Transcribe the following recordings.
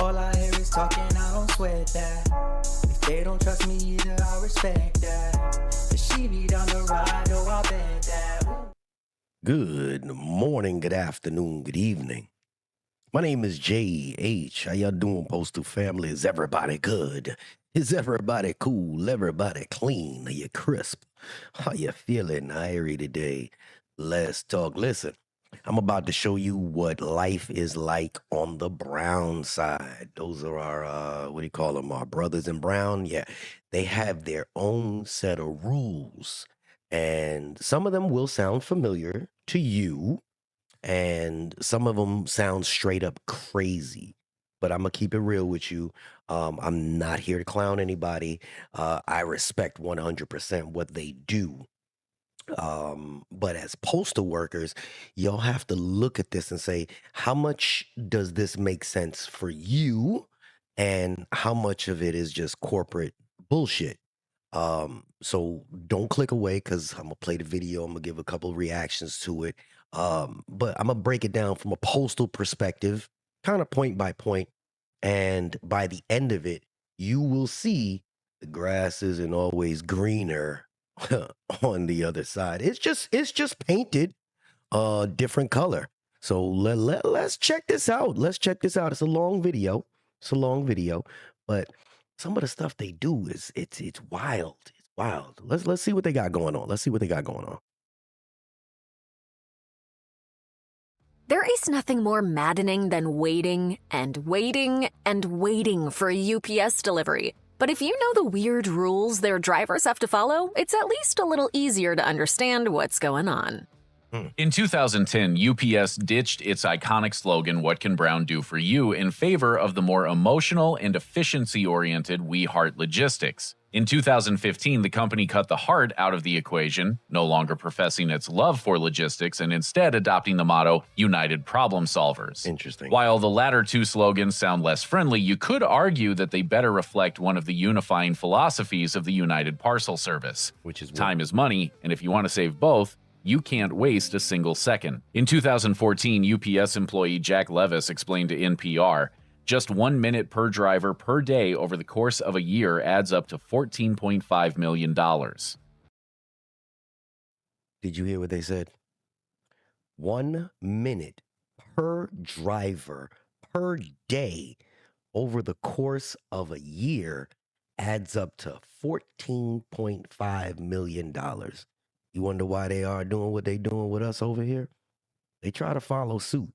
All I hear is talking, I don't sweat that. If they don't trust me either, I respect that. If she be down the ride, oh, I bet that. Ooh. Good morning, good afternoon, good evening. My name is J.H. How y'all doing, Postal family? Is everybody good? Is everybody cool? Everybody clean? Are you crisp? How you feeling airy today? Let's talk. Listen, I'm about to show you what life is like on the brown side. Those are our, what do you call them? Our brothers in brown. Yeah, they have their own set of rules. And some of them will sound familiar to you, and some of them sound straight up crazy. But I'm gonna keep it real with you. I'm not here to clown anybody. I respect 100% what they do. But as postal workers, you'll have to look at this and say, how much does this make sense for you, and how much of it is just corporate bullshit? So don't click away, because I'm gonna play the video. I'm gonna give a couple of reactions to it. But I'm gonna break it down from a postal perspective, kind of point by point. And by the end of it, you will see the grass isn't always greener on the other side. It's just painted different color. So let's check this out. Let's check this out. It's a long video. But some of the stuff they do is it's wild. It's wild. Let's see what they got going on. There is nothing more maddening than waiting and waiting and waiting for a UPS delivery. But if you know the weird rules their drivers have to follow, it's at least a little easier to understand what's going on. In 2010, UPS ditched its iconic slogan, "What can Brown do for you?" in favor of the more emotional and efficiency-oriented "We Heart Logistics." In 2015, the company cut the heart out of the equation, no longer professing its love for logistics and instead adopting the motto, "United Problem Solvers." Interesting. While the latter two slogans sound less friendly, you could argue that they better reflect one of the unifying philosophies of the United Parcel Service. Which is what? Time is money, and if you want to save both, you can't waste a single second. In 2014, UPS employee Jack Levis explained to NPR, just 1 minute per driver per day over the course of a year adds up to $14.5 million. Did you hear what they said? 1 minute per driver per day over the course of a year adds up to $14.5 million. You wonder why they are doing what they doing with us over here? They try to follow suit.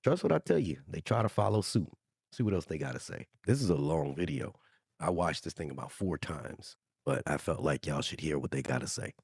Trust what I tell you. They try to follow suit. See what else they got to say. This is a long video. I watched this thing about 4 times, but I felt like y'all should hear what they got to say.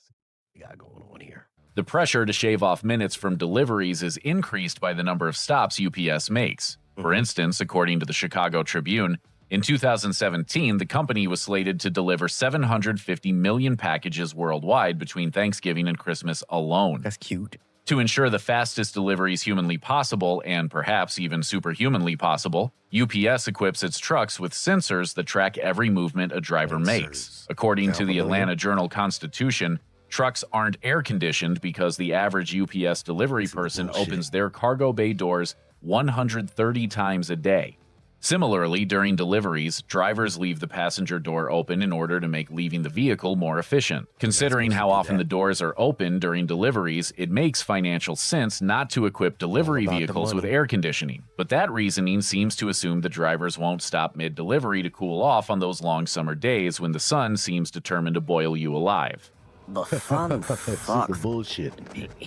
What we got going on here. The pressure to shave off minutes from deliveries is increased by the number of stops UPS makes. For instance, according to the Chicago Tribune, in 2017, the company was slated to deliver 750 million packages worldwide between Thanksgiving and Christmas alone. That's cute. To ensure the fastest deliveries humanly possible, and perhaps even superhumanly possible, UPS equips its trucks with sensors that track every movement a driver makes. According to the Atlanta Journal-Constitution, trucks aren't air-conditioned because the average UPS delivery person opens their cargo bay doors 130 times a day. Similarly, during deliveries, drivers leave the passenger door open in order to make leaving the vehicle more efficient. Considering how often the doors are open during deliveries, it makes financial sense not to equip delivery vehicles with air conditioning. But that reasoning seems to assume the drivers won't stop mid-delivery to cool off on those long summer days when the sun seems determined to boil you alive. The fun This is fuck. the bullshit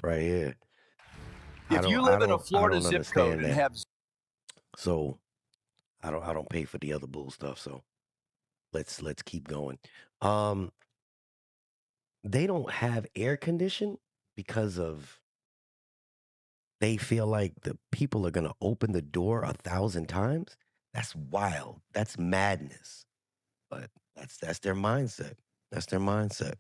right here. If you live in a Florida zip code and have So I don't pay for the other bull stuff, so let's keep going. They don't have air condition because of they feel like the people are gonna open the door 1,000 times. That's wild. That's madness. But that's their mindset. That's their mindset.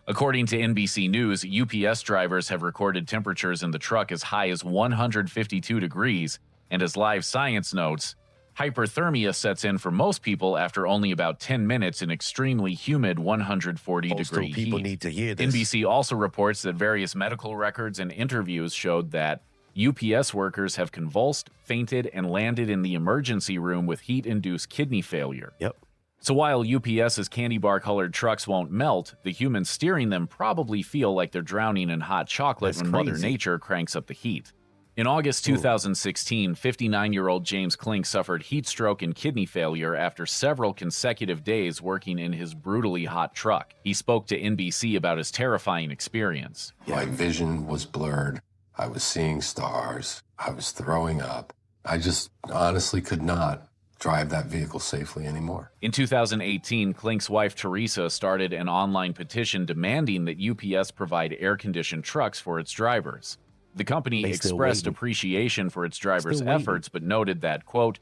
According to NBC News, UPS drivers have recorded temperatures in the truck as high as 152 degrees, and as Live Science notes, Hyperthermia sets in for most people after only about 10 minutes in extremely humid 140-degree people heat. need to hear this. NBC also reports that various medical records and interviews showed that UPS workers have convulsed, fainted, and landed in the emergency room with heat-induced kidney failure. Yep. So while UPS's candy bar-colored trucks won't melt, the humans steering them probably feel like they're drowning in hot chocolate when Mother Nature cranks up the heat. In August 2016, 59-year-old James Klink suffered heat stroke and kidney failure after several consecutive days working in his brutally hot truck. He spoke to NBC about his terrifying experience. My vision was blurred. I was seeing stars. I was throwing up. I just honestly could not drive that vehicle safely anymore. In 2018, Klink's wife Teresa started an online petition demanding that UPS provide air-conditioned trucks for its drivers. The company expressed appreciation for its drivers' efforts, but noted that, quote,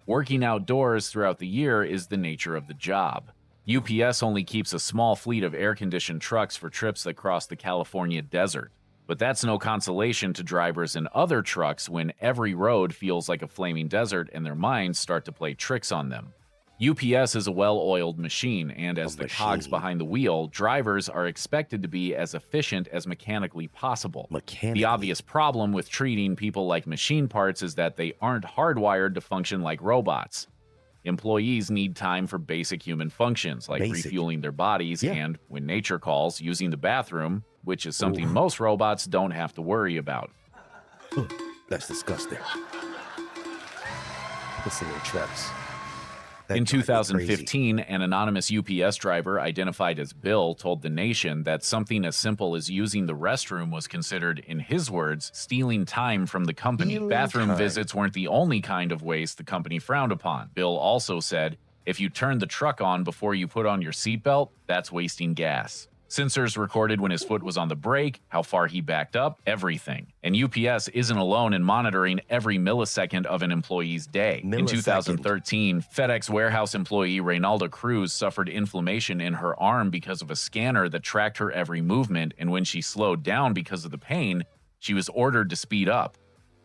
working outdoors throughout the year is the nature of the job. UPS only keeps a small fleet of air-conditioned trucks for trips that cross the California desert. But that's no consolation to drivers in other trucks when every road feels like a flaming desert and their minds start to play tricks on them. UPS is a well-oiled machine, and as the cogs behind the wheel, drivers are expected to be as efficient as mechanically possible. The obvious problem with treating people like machine parts is that they aren't hardwired to function like robots. Employees need time for basic human functions, like refueling their bodies and, when nature calls, using the bathroom, which is something most robots don't have to worry about. That's disgusting. Listen to trucks. In 2015, an anonymous UPS driver identified as Bill told The Nation that something as simple as using the restroom was considered, in his words, stealing time from the company. Bathroom visits weren't the only kind of waste the company frowned upon. Bill also said, if you turn the truck on before you put on your seatbelt, that's wasting gas. Sensors recorded when his foot was on the brake, how far he backed up, everything. And UPS isn't alone in monitoring every millisecond of an employee's day. In 2013, FedEx warehouse employee Reynalda Cruz suffered inflammation in her arm because of a scanner that tracked her every movement, and when she slowed down because of the pain, she was ordered to speed up.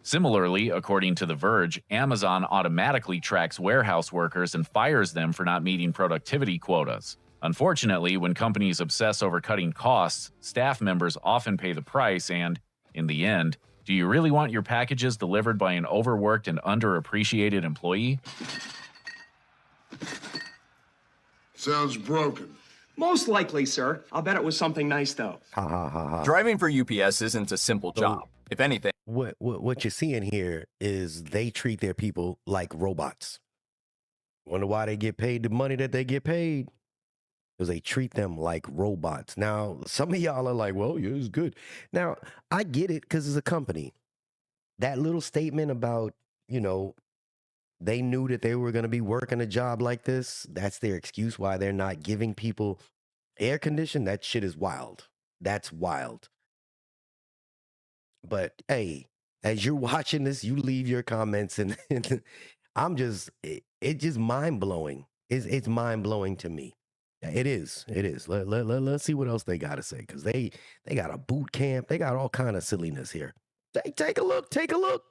Similarly, according to The Verge, Amazon automatically tracks warehouse workers and fires them for not meeting productivity quotas. Unfortunately, when companies obsess over cutting costs, staff members often pay the price and, in the end, do you really want your packages delivered by an overworked and underappreciated employee? Sounds broken. Most likely, sir. I'll bet it was something nice, though. Driving for UPS isn't a simple job. If anything, what you're seeing here is they treat their people like robots. Wonder why they get paid the money that they get paid? Because they treat them like robots. Now, some of y'all are like, well, yeah, it's good. Now, I get it because it's a company. That little statement about, they knew that they were going to be working a job like this. That's their excuse why they're not giving people air condition. That shit is wild. That's wild. But, hey, as you're watching this, you leave your comments and it's just mind-blowing. It's mind-blowing to me. It is. Let's see what else they got to say, because they got a boot camp. They got all kind of silliness here. Take a look.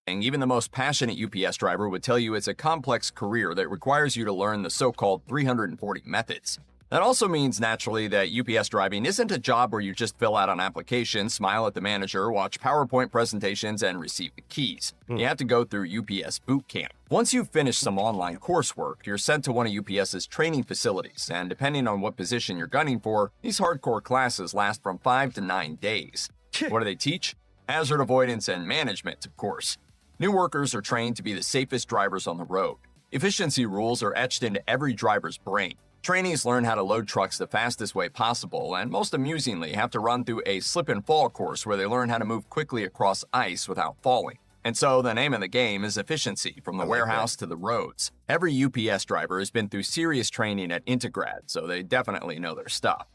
even the most passionate UPS driver would tell you it's a complex career that requires you to learn the so-called 340 methods. That also means, naturally, that UPS driving isn't a job where you just fill out an application, smile at the manager, watch PowerPoint presentations, and receive the keys. You have to go through UPS boot camp. Once you've finished some online coursework, you're sent to one of UPS's training facilities, and depending on what position you're gunning for, these hardcore classes last from 5 to 9 days. What do they teach? Hazard avoidance and management, of course. New workers are trained to be the safest drivers on the road. Efficiency rules are etched into every driver's brain. Trainees learn how to load trucks the fastest way possible, and most amusingly have to run through a slip and fall course where they learn how to move quickly across ice without falling. And so the name of the game is efficiency, from the warehouse to the roads. Every UPS driver has been through serious training at Integrad, so they definitely know their stuff.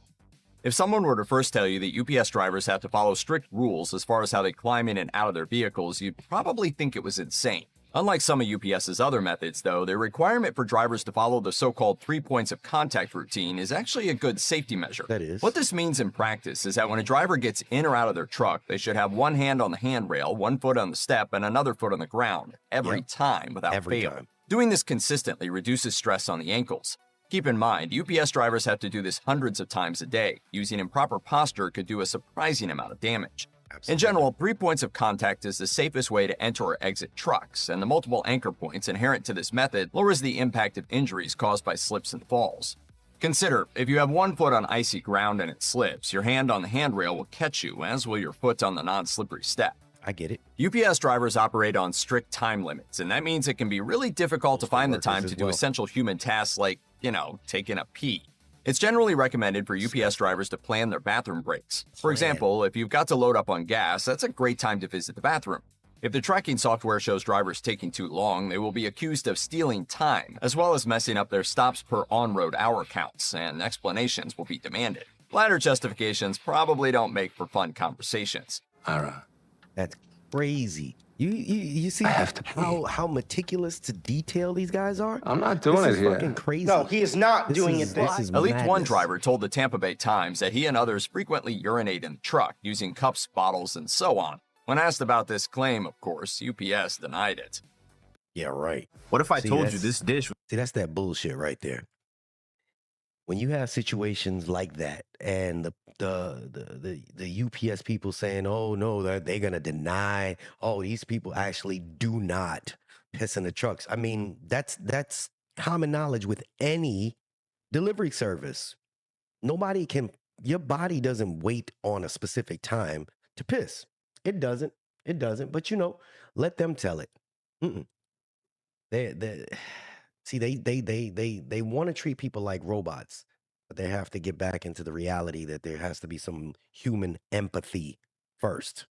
If someone were to first tell you that UPS drivers have to follow strict rules as far as how they climb in and out of their vehicles, you'd probably think it was insane. Unlike some of UPS's other methods, though, the requirement for drivers to follow the so-called 3 points of contact routine is actually a good safety measure. That is. What this means in practice is that when a driver gets in or out of their truck, they should have one hand on the handrail, one foot on the step, and another foot on the ground every time without fail. Doing this consistently reduces stress on the ankles. Keep in mind, UPS drivers have to do this hundreds of times a day. Using improper posture could do a surprising amount of damage. Absolutely. In general, 3 points of contact is the safest way to enter or exit trucks, and the multiple anchor points inherent to this method lowers the impact of injuries caused by slips and falls. Consider, if you have one foot on icy ground and it slips, your hand on the handrail will catch you, as will your foot on the non-slippery step. I get it. UPS drivers operate on strict time limits, and that means it can be really difficult to find the time to do essential human tasks like, taking a pee. It's generally recommended for UPS drivers to plan their bathroom breaks. For example, if you've got to load up on gas, that's a great time to visit the bathroom. If the tracking software shows drivers taking too long, they will be accused of stealing time, as well as messing up their stops per on-road hour counts, and explanations will be demanded. Latter justifications probably don't make for fun conversations. Ira, That's crazy. You see how meticulous to detail these guys are? I'm not doing it here. Fucking crazy. No, he is not doing it there. This is At least one madness. driver told the Tampa Bay Times that he and others frequently urinate in the truck, using cups, bottles, and so on. When asked about this claim, of course, UPS denied it. Yeah, right. What if I See, told you that's- this dish? See, that's that bullshit right there. When you have situations like that, and the UPS people saying, "Oh no, they're gonna deny," "Oh, these people actually do not piss in the trucks." I mean, that's common knowledge with any delivery service. Nobody can. Your body doesn't wait on a specific time to piss. It doesn't. It doesn't. But let them tell it. See, they want to treat people like robots, but they have to get back into the reality that there has to be some human empathy first.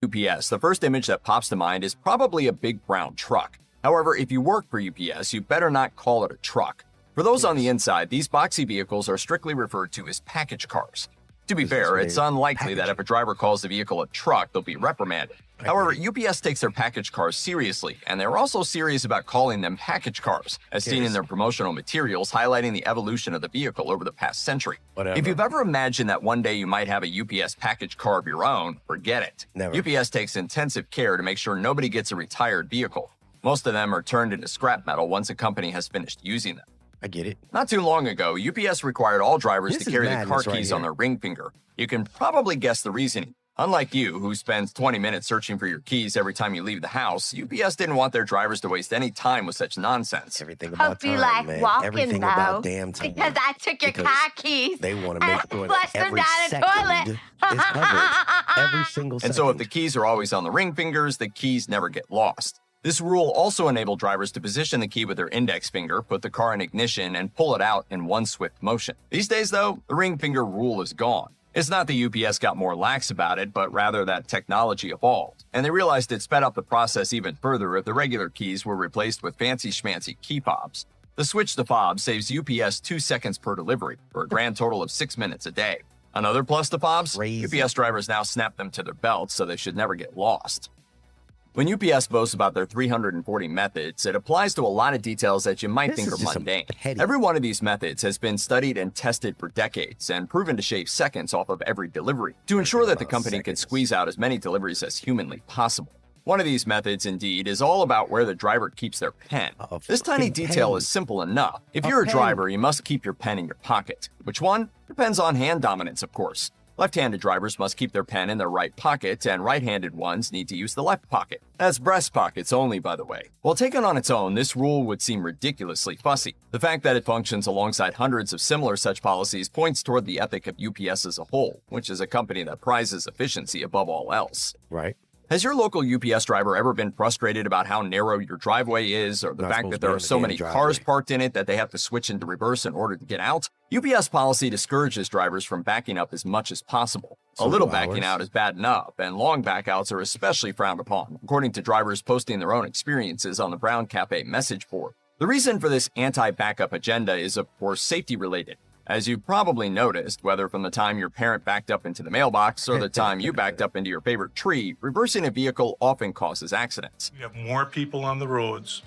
UPS, the first image that pops to mind is probably a big brown truck. However, if you work for UPS, you better not call it a truck. For those on the inside, these boxy vehicles are strictly referred to as package cars. To be fair, it's unlikely that if a driver calls the vehicle a truck, they'll be reprimanded. However, UPS takes their package cars seriously, and they're also serious about calling them package cars, as seen in their promotional materials highlighting the evolution of the vehicle over the past century. Whatever. If you've ever imagined that one day you might have a UPS package car of your own, forget it. Never. UPS takes intensive care to make sure nobody gets a retired vehicle. Most of them are turned into scrap metal once a company has finished using them. I get it. Not too long ago, UPS required all drivers This to is carry the car madness right keys on here. their ring finger. You can probably guess the reasoning. Unlike you, who spends 20 minutes searching for your keys every time you leave the house, UPS didn't want their drivers to waste any time with such nonsense. Everything about Hope you time, like man. walking, Everything though, about damn time. because I took your Because car keys They want to make and sure that flushed them every down the second toilet. is covered. Every single second. And so if the keys are always on the ring fingers, the keys never get lost. This rule also enabled drivers to position the key with their index finger, put the car in ignition, and pull it out in one swift motion. These days, though, the ring finger rule is gone. It's not that UPS got more lax about it, but rather that technology evolved. And they realized it sped up the process even further if the regular keys were replaced with fancy schmancy key fobs. The switch to fob saves UPS 2 seconds per delivery, for a grand total of 6 minutes a day. Another plus to fobs, Crazy. UPS drivers now snap them to their belts so they should never get lost. When UPS boasts about their 340 methods, it applies to a lot of details that you might This think is are just some mundane. petty- Every one of these methods has been studied and tested for decades and proven to shave seconds off of every delivery to ensure that the about company can seconds. squeeze out as many deliveries as humanly possible. One of these methods, indeed, is all about where the driver keeps their pen. A This tiny fucking detail pen. is simple enough. If A you're a pen. driver, you must keep your pen in your pocket. Which one? Depends on hand dominance, of course. Left-handed drivers must keep their pen in their right pocket, and right-handed ones need to use the left pocket. That's breast pockets only, by the way. While taken on its own, this rule would seem ridiculously fussy. The fact that it functions alongside hundreds of similar such policies points toward the ethic of UPS as a whole, which is a company that prizes efficiency above all else. Right. Has your local UPS driver ever been frustrated about how narrow your driveway is, or the Not fact supposed that to there be are in the so damn many driveway. cars parked in it that they have to switch into reverse in order to get out? UPS policy discourages drivers from backing up as much as possible. A So little do backing ours. out is bad enough, and long backouts are especially frowned upon, according to drivers posting their own experiences on the Brown Cafe message board. The reason for this anti-backup agenda is, of course, safety related. As you probably noticed, whether from the time your parent backed up into the mailbox or the time you backed up into your favorite tree, reversing a vehicle often causes accidents. We have more people on the roads.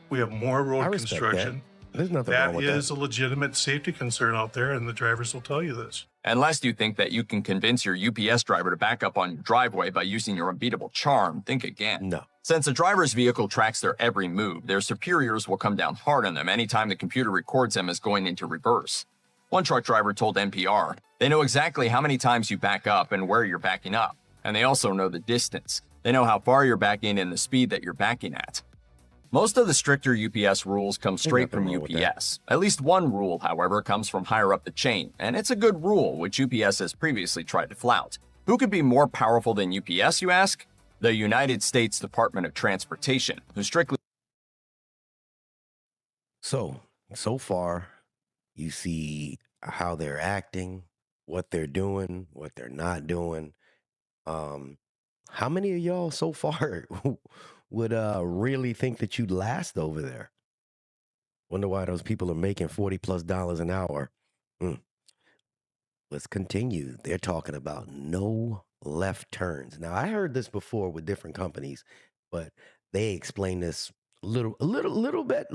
We have more road construction. There's nothing wrong with that. That is a legitimate safety concern out there, and the drivers will tell you this. Unless you think that you can convince your UPS driver to back up on your driveway by using your unbeatable charm, think again. No. Since a driver's vehicle tracks their every move, their superiors will come down hard on them anytime the computer records them as going into reverse. One truck driver told NPR, they know exactly how many times you back up and where you're backing up. And they also know the distance. They know how far you're backing and the speed that you're backing at. Most of the stricter UPS rules come straight from UPS. At least one rule, however, comes from higher up the chain, and it's a good rule, which UPS has previously tried to flout. Who could be more powerful than UPS, you ask? The United States Department of Transportation, who strictly... So far, you see how they're acting, what they're doing, what they're not doing. How many of y'all so far would really think that you'd last over there? Wonder why those people are making $40+ an hour. Let's continue. They're talking about no left turns. Now, I heard this before with different companies, but they explain this a little bit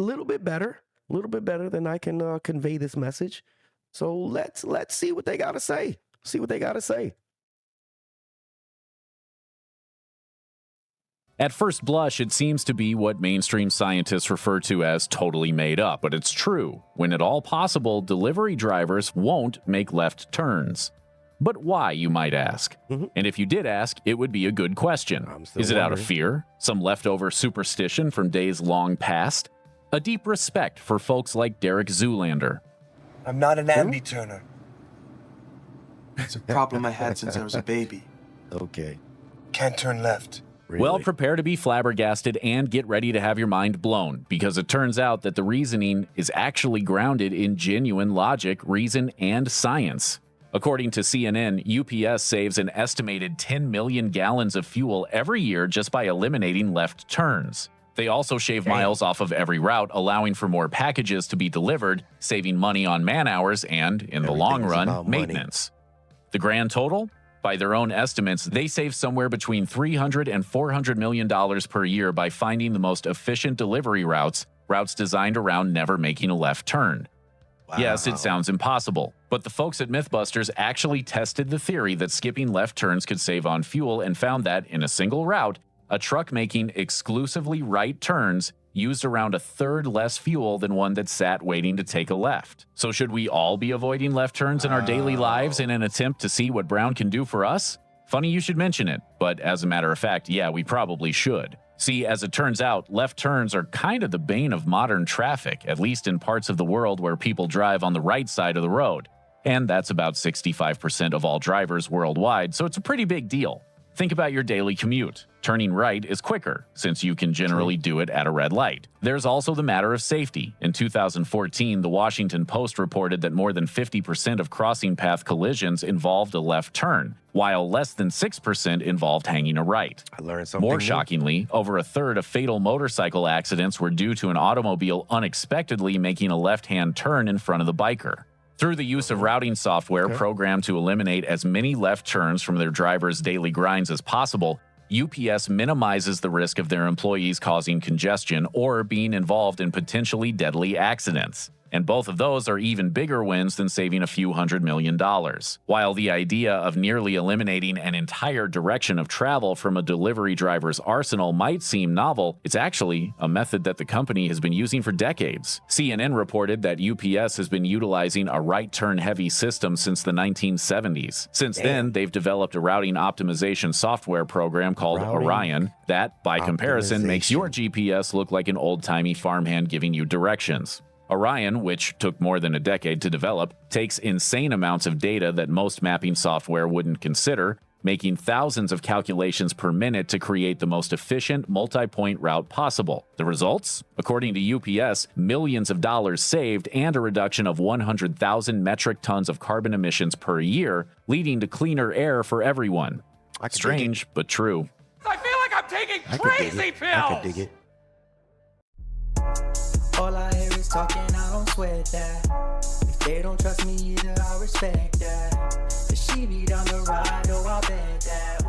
better than I can convey this message. So let's see what they got to say. At first blush, it seems to be what mainstream scientists refer to as totally made up, but it's true. When at all possible, delivery drivers won't make left turns. But why, you might ask? And if you did ask, it would be a good question. Is it out of fear? Some leftover superstition from days long past? A deep respect for folks like Derek Zoolander? I'm not an ambi-turner. It's a problem I had since I was a baby. Okay. Can't turn left. Really? Well, prepare to be flabbergasted and get ready to have your mind blown, because it turns out that the reasoning is actually grounded in genuine logic, reason, and science. According to CNN, UPS saves an estimated 10 million gallons of fuel every year just by eliminating left turns. They also shave miles off of every route, allowing for more packages to be delivered, saving money on man hours and, in the long run, maintenance. The grand total? By their own estimates, they save somewhere between $300 and $400 million per year by finding the most efficient delivery routes designed around never making a left turn. Wow. Yes, it sounds impossible, but the folks at Mythbusters actually tested the theory that skipping left turns could save on fuel and found that, in a single route, a truck making exclusively right turns used around a third less fuel than one that sat waiting to take a left. So should we all be avoiding left turns in our daily lives in an attempt to see what Brown can do for us? Funny you should mention it, but as a matter of fact, yeah, we probably should. See, as it turns out, left turns are kind of the bane of modern traffic, at least in parts of the world where people drive on the right side of the road. And that's about 65% of all drivers worldwide, so it's a pretty big deal. Think about your daily commute. Turning right is quicker, since you can generally do it at a red light. There's also the matter of safety. In 2014, the Washington Post reported that more than 50% of crossing path collisions involved a left turn, while less than 6% involved hanging a right. I learned something More shockingly, over a third of fatal motorcycle accidents were due to an automobile unexpectedly making a left-hand turn in front of the biker. Through the use of routing software programmed to eliminate as many left turns from their drivers' daily grinds as possible, UPS minimizes the risk of their employees causing congestion or being involved in potentially deadly accidents. And both of those are even bigger wins than saving a few $100 million. While the idea of nearly eliminating an entire direction of travel from a delivery driver's arsenal might seem novel, it's actually a method that the company has been using for decades. CNN reported that UPS has been utilizing a right-turn-heavy system since the 1970s. Since then, they've developed a routing optimization software program called Orion that, by comparison, makes your GPS look like an old-timey farmhand giving you directions. Orion, which took more than a decade to develop, takes insane amounts of data that most mapping software wouldn't consider, making thousands of calculations per minute to create the most efficient multi-point route possible. The results? According to UPS, millions of dollars saved and a reduction of 100,000 metric tons of carbon emissions per year, leading to cleaner air for everyone. Strange, but true. I feel like I'm taking crazy pills! I could dig it. All I hear is talking, I don't sweat that. If they don't trust me either, I respect that. Cause she be down the ride, oh, I bet that.